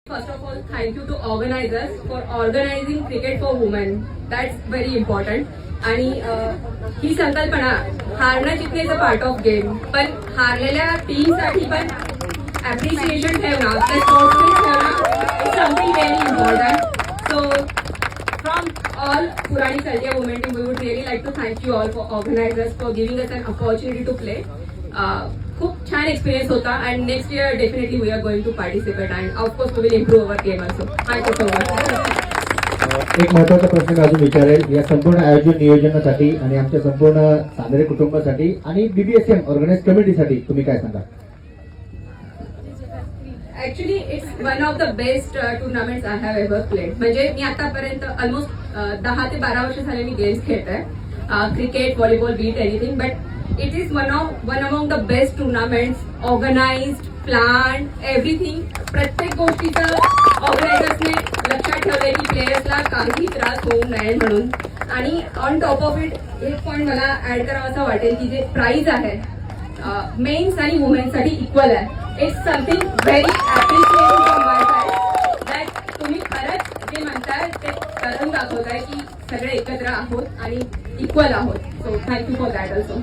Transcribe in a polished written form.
First of all, thank you to organizers for organizing cricket for women. That's very important. आणि ही संकल्पना हारणं जिंकणे is a part of game, पण हारलेल्या टीमसाठी पण appreciation ठेवणं, आपल्या स्पोर्ट्समॅन ठेवणं is something very important. So from all Purani Saldia women team, we would really like to thank you all for organizers for giving us an opportunity to play. खूप छान experience होता and next year definitely we are going to participate and of course we will improve our game also. Thank you so much. एक महत्त्वाचा प्रश्न अजून विचारेल. या संपूर्ण आयोजन नियोजनासाठी आणि आमच्या संपूर्ण सादरे कुटुंबासाठी आणि BBSM ऑर्गनाइज कमिटीसाठी तुम्ही काय सांगा? Actually, it's one of the best tournaments I have ever played. म्हणजे मी आतापर्यंत ऑलमोस्ट 10 ते 12 वर्ष झाले मी गेम्स खेळत आहे, cricket, volleyball, beat anything, but it is one among the best tournaments, organised, plan, everything. प्रत्येक गोष्टीचं ऑर्गनायझर्सने लक्षात ठेवलंय की प्लेयर्सला काही त्रास होऊ नये म्हणून. आणि ऑन टॉप ऑफ इट एक पॉईंट मला ऍड करावासा वाटेल की जे प्राइज आहे मेन्स आणि वुमेन्ससाठी इक्वल आहे. It's something very appreciating from my side that तुम्ही खरंच जे म्हणताय ते करून दाखवताय की सगळे एकत्र आहोत आणि इक्वल आहोत. So thank you for that also.